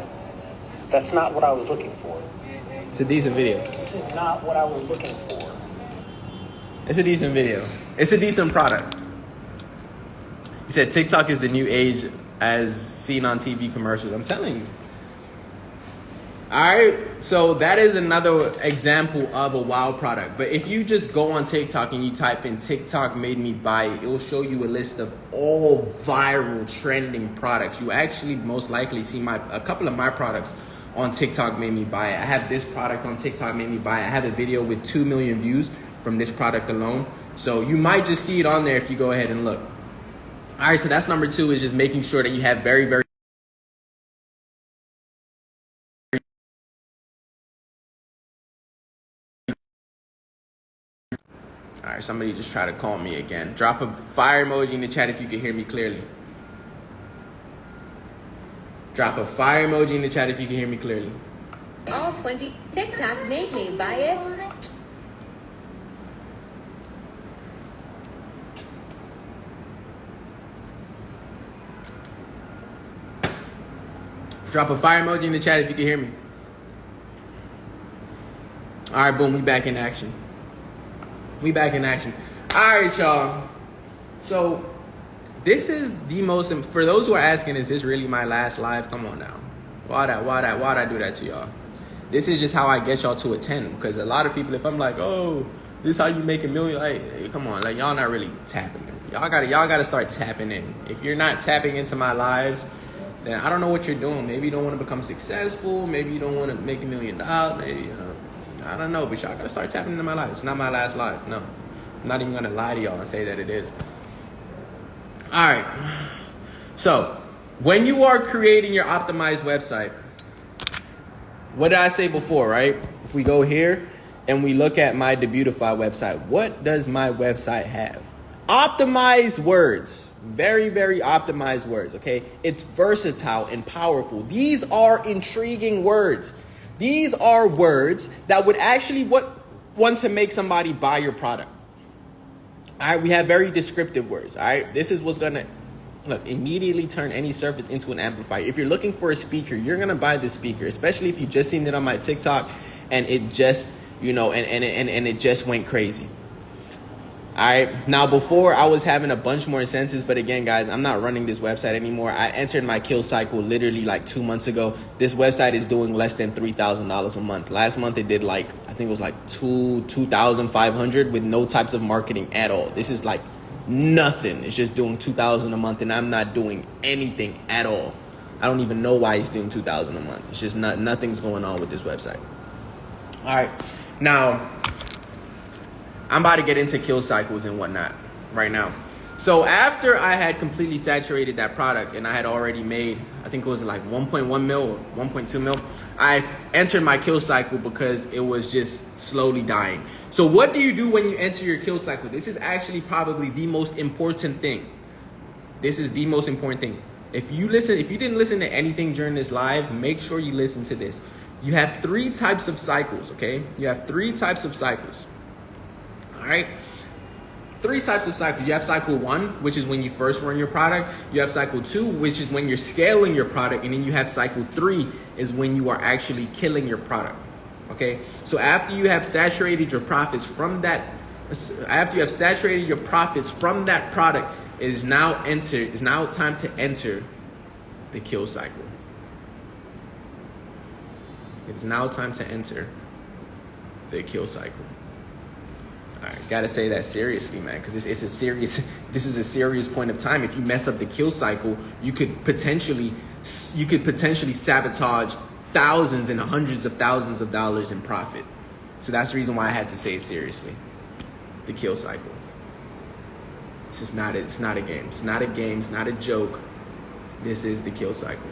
Speaker 7: That's not what I was looking for.
Speaker 1: It's a decent video.
Speaker 7: This is not what I was looking for.
Speaker 1: It's a decent video. It's a decent product. He said TikTok is the new age as seen on TV commercials. I'm telling you. All right, so that is another example of a wow product. But if you just go on TikTok and you type in TikTok made me buy it, it will show you a list of all viral trending products. You actually most likely see a couple of my products on TikTok made me buy it. I have this product on TikTok made me buy it. I have a video with 2 million views from this product alone. So you might just see it on there if you go ahead and look. All right, so that's number 2, is just making sure that you have very, very All right, somebody just try to call me again. Drop a fire emoji in the chat if you can hear me clearly. Drop a fire emoji in the chat if you can hear me clearly.
Speaker 4: All 20. TikTok made me buy it.
Speaker 1: Drop a fire emoji in the chat if you can hear me. All right, boom, we back in action. We back in action. All right, y'all. So this is the most, for those who are asking, is this really my last live? Come on now. Why'd I do that to y'all? This is just how I get y'all to attend. Because a lot of people, if I'm like, oh, this is how you make $1 million, hey, come on, like y'all not really tapping in. Y'all gotta start tapping in. If you're not tapping into my lives, then I don't know what you're doing. Maybe you don't want to become successful. Maybe you don't want to make $1 million. Maybe I don't know, but y'all gotta start tapping into my life. It's not my last live. No, I'm not even gonna lie to y'all and say that it is. All right. So when you are creating your optimized website, what did I say before, right? If we go here and we look at my Debutify website, what does my website have? Optimized words. Very, very optimized words, okay? It's versatile and powerful. These are intriguing words. These are words that would actually want to make somebody buy your product. All right, we have very descriptive words. All right, this is what's gonna immediately turn any surface into an amplifier. If you're looking for a speaker, you're gonna buy this speaker, especially if you just seen it on my TikTok and it just, and it just went crazy. All right, now before I was having a bunch more incentives, but again, guys, I'm not running this website anymore. I entered my kill cycle literally like 2 months ago. This website is doing less than $3,000 a month. Last month it did I think it was like $2,500 with no types of marketing at all. This is like nothing. It's just doing $2,000 a month, and I'm not doing anything at all. I don't even know why he's doing $2,000 a month. It's just nothing's going on with this website. All right, now I'm about to get into kill cycles and whatnot right now. So after I had completely saturated that product and I had already made, I think it was like 1.1 mil or 1.2 mil, I entered my kill cycle because it was just slowly dying. So what do you do when you enter your kill cycle? This is actually probably the most important thing. This is the most important thing. If you didn't listen to anything during this live, make sure you listen to this. You have 3 types of cycles, okay? You have 3 types of cycles. All right, 3 types of cycles. You have cycle 1, which is when you first run your product. You have cycle 2, which is when you're scaling your product. And then you have cycle 3 is when you are actually killing your product. Okay, so after you have saturated your profits from that, product, it is now time to enter the kill cycle. It is now time to enter the kill cycle. All right, gotta say that seriously, man, because this is a serious point of time. If you mess up the kill cycle, you could potentially sabotage thousands and hundreds of thousands of dollars in profit. So that's the reason why I had to say it seriously. The kill cycle. It's not a game. It's not a game. It's not a joke. This is the kill cycle.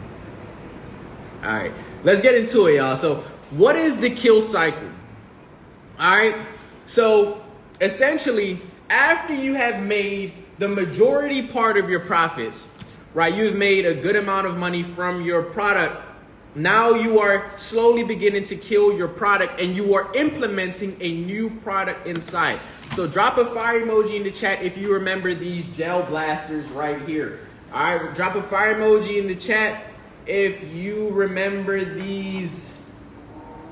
Speaker 1: All right, let's get into it, y'all. So what is the kill cycle? All right, so essentially, after you have made the majority part of your profits, right? You've made a good amount of money from your product. Now you are slowly beginning to kill your product and you are implementing a new product inside. So drop a fire emoji in the chat if you remember these gel blasters right here. All right, drop a fire emoji in the chat if you remember these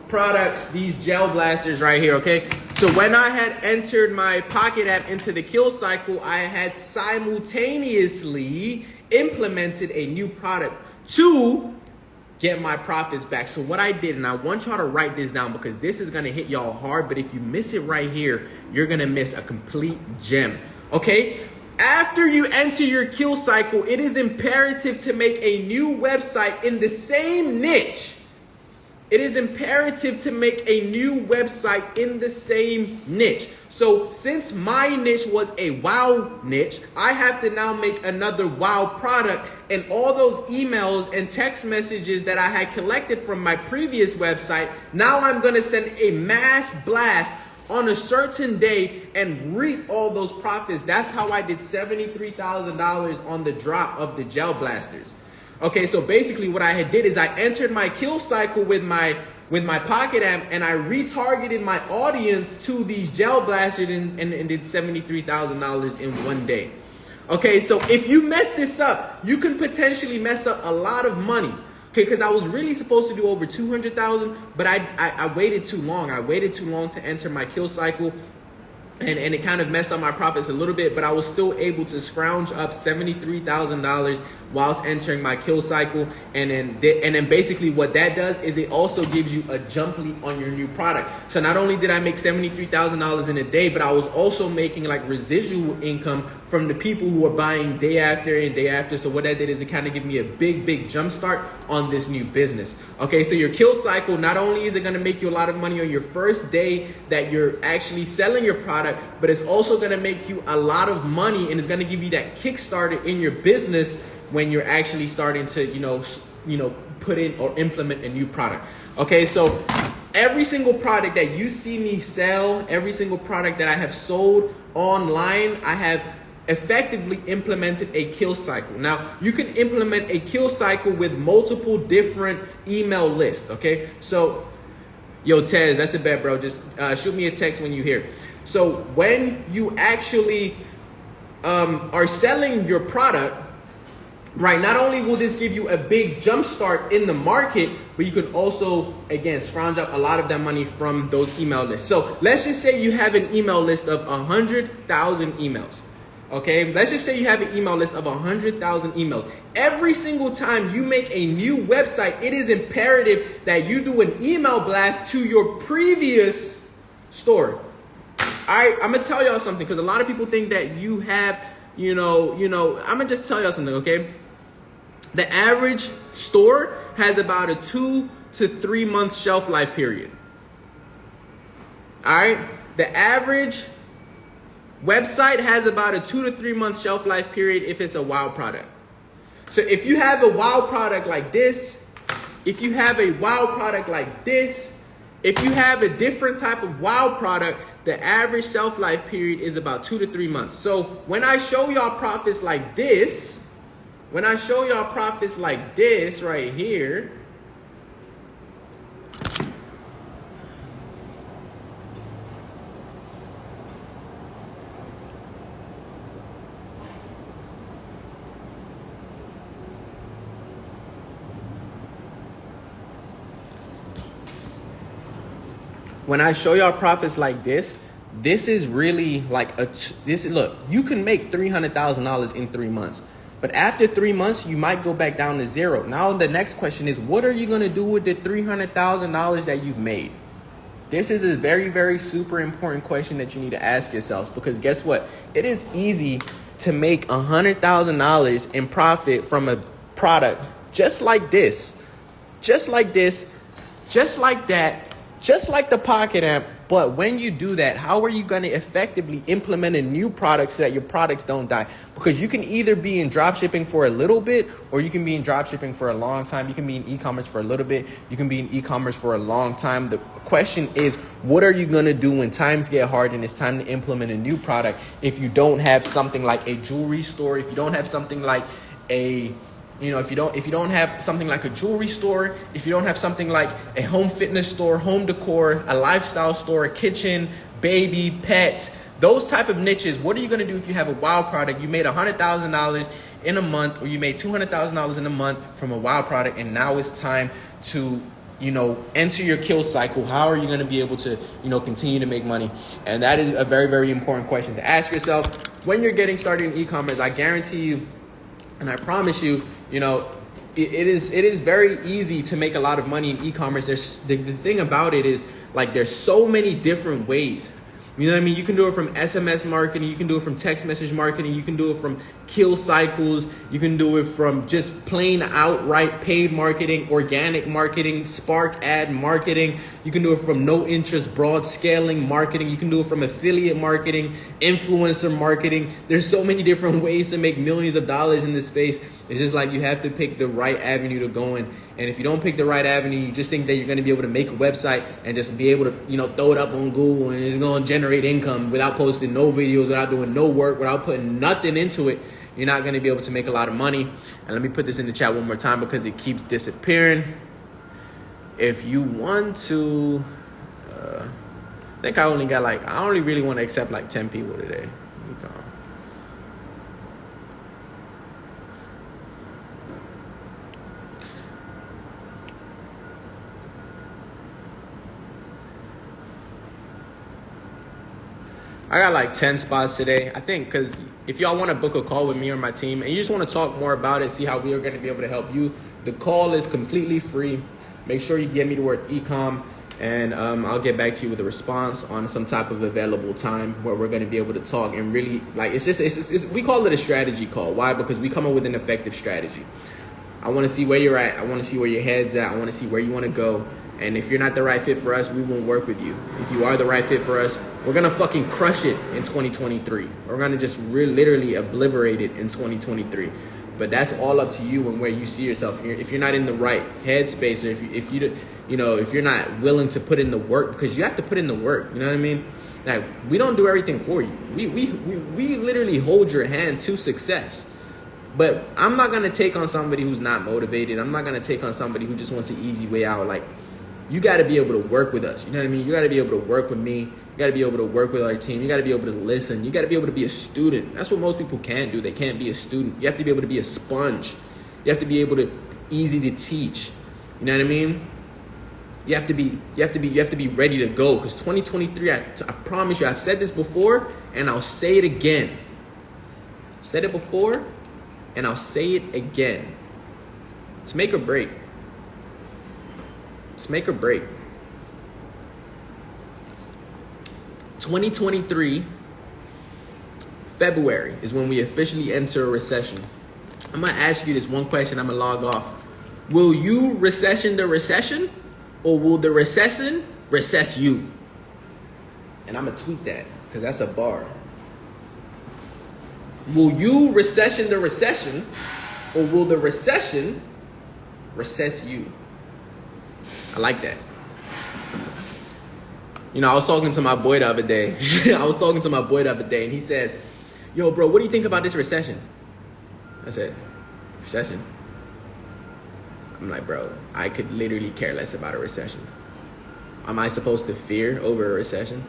Speaker 1: products, these gel blasters right here, okay? So when I had entered my Pocket app into the kill cycle, I had simultaneously implemented a new product to get my profits back. So what I did, and I want y'all to write this down because this is gonna hit y'all hard, but if you miss it right here, you're gonna miss a complete gem, okay? After you enter your kill cycle, it is imperative to make a new website in the same niche. It is imperative to make a new website in the same niche. So since my niche was a wow niche, I have to now make another wow product, and all those emails and text messages that I had collected from my previous website, now I'm gonna send a mass blast on a certain day and reap all those profits. That's how I did $73,000 on the drop of the gel blasters. Okay, so basically what I had did is I entered my kill cycle with my Pocket app, and I retargeted my audience to these gel blasters and did $73,000 in one day. Okay, so if you mess this up, you can potentially mess up a lot of money. Okay, because I was really supposed to do over 200,000, but I waited too long. I waited too long to enter my kill cycle. And it kind of messed up my profits a little bit, but I was still able to scrounge up $73,000 whilst entering my kill cycle. And then basically what that does is it also gives you a jump leap on your new product. So not only did I make $73,000 in a day, but I was also making like residual income from the people who were buying day after and day after. So what that did is it kind of gave me a big jump start on this new business. Okay, so your kill cycle, not only is it going to make you a lot of money on your first day that you're actually selling your product, but it's also going to make you a lot of money, and it's going to give you that kickstarter in your business when you're actually starting to, you know, put in or implement a new product. Okay, so every single product that you see me sell, every single product that I have sold online, I have effectively implemented a kill cycle. Now, you can implement a kill cycle with multiple different email lists, okay? So, yo, Tez, that's a bet, bro. Just shoot me a text when you hear. So when you actually are selling your product, right, not only will this give you a big jump start in the market, but you could also, again, scrounge up a lot of that money from those email lists. So let's just say you have an email list of 100,000 emails. Okay, let's just say you have an email list of 100,000 emails. Every single time you make a new website, it is imperative that you do an email blast to your previous store. All right, I'm gonna tell y'all something because a lot of people think that you have, I'm gonna just tell y'all something, okay? The average store has about a 2 to 3 month shelf life period. All right, the average website has about a 2 to 3 month shelf life period if it's a wow product. So if you have a wow product like this, if you have a wow product like this, if you have a different type of wow product, the average shelf life period is about 2 to 3 months. So when I show y'all profits like this, right here, when I show y'all profits like this is really like look, you can make $300,000 in 3 months. But after 3 months, you might go back down to zero. Now the next question is, what are you going to do with the $300,000 that you've made? This is a very, very super important question that you need to ask yourselves, because guess what? It is easy to make $100,000 in profit from a product just like this, just like this, just like that, just like the Pocket app. But when you do that, how are you going to effectively implement a new product so that your products don't die? Because you can either be in dropshipping for a little bit, or you can be in dropshipping for a long time. You can be in e-commerce for a little bit. You can be in e-commerce for a long time. The question is, what are you going to do when times get hard and it's time to implement a new product if you don't have something like a jewelry store, if you don't have something like a... if you don't have something like a jewelry store, if you don't have something like a home fitness store, home decor, a lifestyle store, a kitchen, baby, pet, those type of niches, what are you going to do if you have a wow product? You made $100,000 in a month, or you made $200,000 in a month from a wow product, and now it's time to enter your kill cycle, how are you going to be able to, continue to make money? And that is a very, very important question to ask yourself when you're getting started in e-commerce. I guarantee you, and I promise you, it is very easy to make a lot of money in e-commerce. The thing about it is, like, there's so many different ways. You know what I mean? You can do it from SMS marketing. You can do it from text message marketing. You can do it from kill cycles. You can do it from just plain outright paid marketing, organic marketing, spark ad marketing. You can do it from no interest, broad scaling marketing. You can do it from affiliate marketing, influencer marketing. There's so many different ways to make millions of dollars in this space. It's just like you have to pick the right avenue to go in. And if you don't pick the right avenue, you just think that you're going to be able to make a website and just be able to, throw it up on Google and it's going to generate income without posting no videos, without doing no work, without putting nothing into it. You're not going to be able to make a lot of money. And let me put this in the chat one more time because it keeps disappearing. If you want to, I think I only really want to accept like 10 people today. I got like 10 spots today. I think because if y'all want to book a call with me or my team and you just want to talk more about it, see how we are going to be able to help you, the call is completely free. Make sure you get me the word ecom and I'll get back to you with a response on some type of available time where we're going to be able to talk and really we call it a strategy call. Why? Because we come up with an effective strategy. I want to see where you're at. I want to see where your head's at. I want to see where you want to go. And if you're not the right fit for us, we won't work with you. If you are the right fit for us, we're going to fucking crush it in 2023. We're going to just literally obliterate it in 2023. But that's all up to you and where you see yourself. If you're not in the right headspace, or if you're not willing to put in the work, because you have to put in the work, you know what I mean? Like, we don't do everything for you. We literally hold your hand to success. But I'm not going to take on somebody who's not motivated. I'm not going to take on somebody who just wants an easy way out. Like, you got to be able to work with us. You know what I mean? You got to be able to work with me. You got to be able to work with our team. You got to be able to listen. You got to be able to be a student. That's what most people can't do. They can't be a student. You have to be able to be a sponge. You have to be able to easy to teach. You know what I mean? You have to be ready to go, because 2023, I promise you, I've said this before and I'll say it again. I've said it before and I'll say it again. It's make or break. It's make or break. 2023, February is when we officially enter a recession. I'm going to ask you this one question. I'm going to log off. Will you recession the recession, or will the recession recess you? And I'm going to tweet that because that's a bar. Will you recession the recession, or will the recession recess you? I like that. I was talking to my boy the other day. And he said, yo, bro, what do you think about this recession? I said, recession? I'm like, bro, I could literally care less about a recession. Am I supposed to fear over a recession?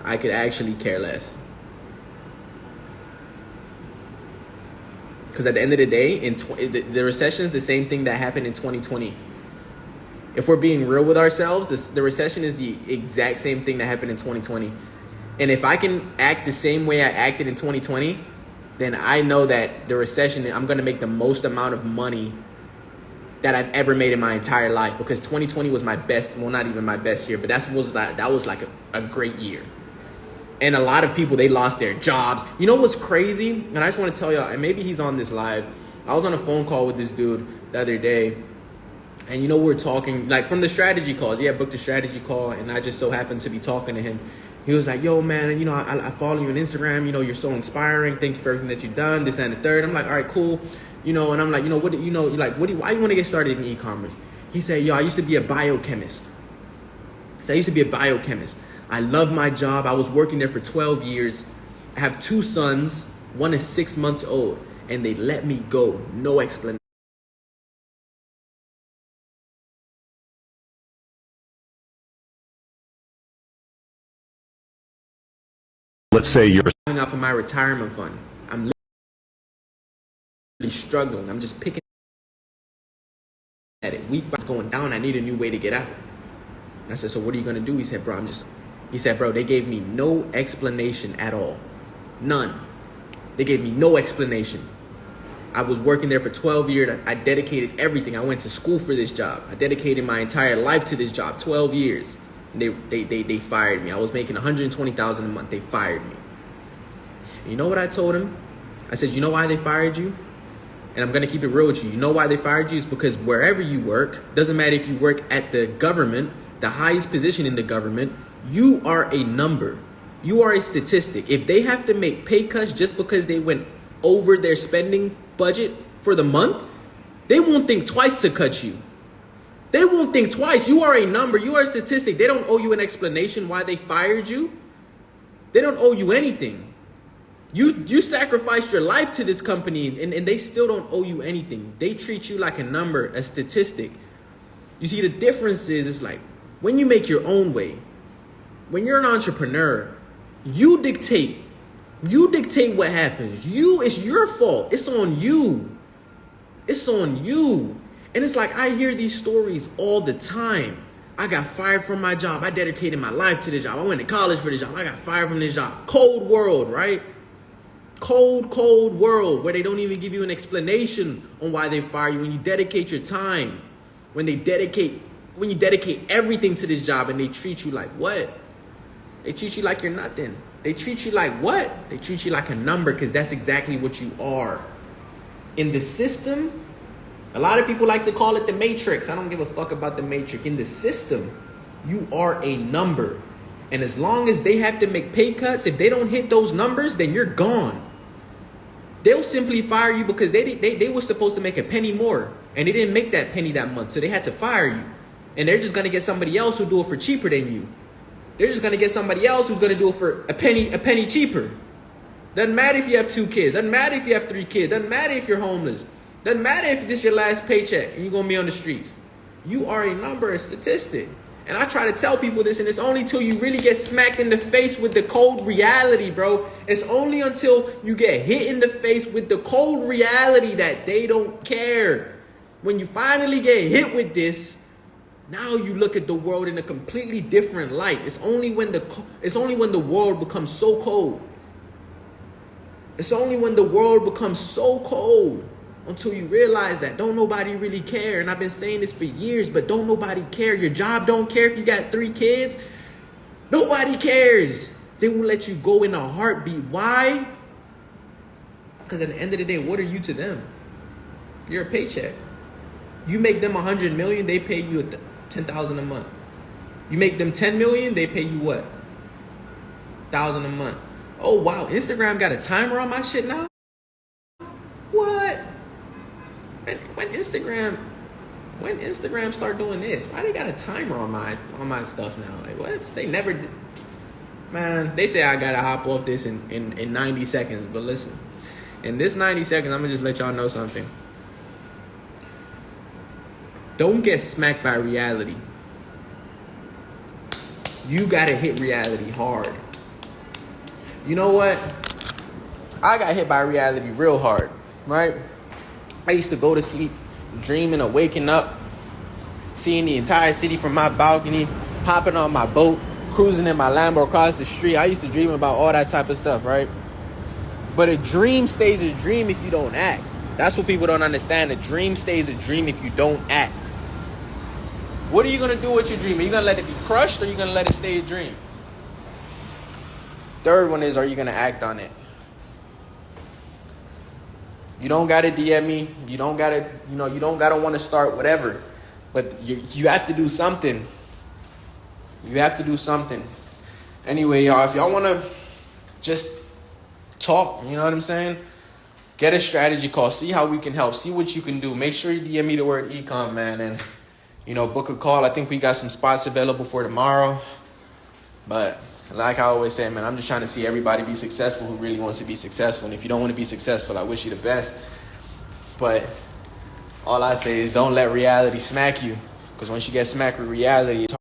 Speaker 1: I could actually care less. Because at the end of the day, the recession is the same thing that happened in 2020. If we're being real with ourselves, the recession is the exact same thing that happened in 2020. And if I can act the same way I acted in 2020, then I know that the recession, I'm going to make the most amount of money that I've ever made in my entire life. Because 2020 was my best, well, not even my best year, but that was like a great year. And a lot of people, they lost their jobs. You know what's crazy? And I just want to tell y'all, and maybe he's on this live. I was on a phone call with this dude the other day. And we're talking, like, from the strategy calls. Yeah, I booked a strategy call, and I just so happened to be talking to him. He was like, yo, man, I follow you on Instagram. You're so inspiring. Thank you for everything that you've done, this, that, and the third. I'm like, all right, cool. And I'm like, why you want to get started in e-commerce? He said, yo, I used to be a biochemist. I love my job. I was working there for 12 years. I have 2 sons. One is 6 months old. And they let me go. No explanation.
Speaker 3: Let's say you're
Speaker 1: Off of my retirement fund. I'm literally struggling. I'm just picking at it. Week by going down. I need a new way to get out. I said, so what are you gonna do? He said, bro, he said, bro, they gave me no explanation at all. None. They gave me no explanation. I was working there for 12 years. I dedicated everything. I went to school for this job. I dedicated my entire life to this job, 12 years. And they fired me. I was making $120,000 a month. They fired me. And you know what I told him? I said, you know why they fired you? And I'm going to keep it real with you. You know why they fired you? It's because wherever you work, doesn't matter if you work at the government, the highest position in the government, you are a number. You are a statistic. If they have to make pay cuts just because they went over their spending budget for the month, they won't think twice to cut you. They won't think twice. You are a number. You are a statistic. They don't owe you an explanation why they fired you. They don't owe you anything. You sacrificed your life to this company, and they still don't owe you anything. They treat you like a number, a statistic. You see, the difference is, it's like when you make your own way, when you're an entrepreneur, you dictate what happens. It's your fault. It's on you. It's on you. And it's like, I hear these stories all the time. I got fired from my job. I dedicated my life to this job. I went to college for this job. I got fired from this job. Cold world, right? Cold world where they don't even give you an explanation on why they fire you. When you dedicate your time, when you dedicate everything to this job, and they treat you like what? They treat you like you're nothing. They treat you like what? They treat you like a number, because that's exactly what you are. In the system, a lot of people like to call it the matrix. I don't give a fuck about the matrix. In the system, you are a number. And as long as they have to make pay cuts, if they don't hit those numbers, then you're gone. They'll simply fire you because they were supposed to make a penny more, and they didn't make that penny that month, so they had to fire you. And they're just going to get somebody else who'll do it for cheaper than you. They're just going to get somebody else who's going to do it for a penny cheaper. Doesn't matter if you have 2 kids. Doesn't matter if you have 3 kids. Doesn't matter if you're homeless. Doesn't matter if this is your last paycheck and you're going to be on the streets. You are a number, a statistic. And I try to tell people this, and it's only till you really get smacked in the face with the cold reality, bro. It's only until you get hit in the face with the cold reality that they don't care. When you finally get hit with this, now you look at the world in a completely different light. It's only when the world becomes so cold. It's only when the world becomes so cold until you realize that don't nobody really care. And I've been saying this for years, but don't nobody care. Your job don't care if you got 3 kids. Nobody cares. They will let you go in a heartbeat. Why? Because at the end of the day, what are you to them? You're a paycheck. You make them $100 million, they pay you $10,000 a month. You make them $10 million, they pay you what? $1,000 a month. Oh wow, Instagram got a timer on my shit now? What? When Instagram start doing this? Why they got a timer on my stuff now? Like what? They never did. Man, they say I gotta hop off this in 90 seconds. But listen, in this 90 seconds, I'm gonna just let y'all know something. Don't get smacked by reality. You gotta hit reality hard. You know what? I got hit by reality real hard, right? I used to go to sleep dreaming of waking up, seeing the entire city from my balcony, hopping on my boat, cruising in my Lambo across the street. I used to dream about all that type of stuff, right? But a dream stays a dream if you don't act. That's what people don't understand. A dream stays a dream if you don't act. What are you going to do with your dream? Are you going to let it be crushed, or are you going to let it stay a dream? Third one is, are you going to act on it? You don't got to DM me. You don't got to, you don't got to want to start whatever. But you have to do something. You have to do something. Anyway, y'all, if y'all want to just talk, you know what I'm saying? Get a strategy call. See how we can help. See what you can do. Make sure you DM me the word ecom, man. And, book a call. I think we got some spots available for tomorrow. But like I always say, man, I'm just trying to see everybody be successful who really wants to be successful. And if you don't want to be successful, I wish you the best. But all I say is don't let reality smack you. Because once you get smacked with reality, it's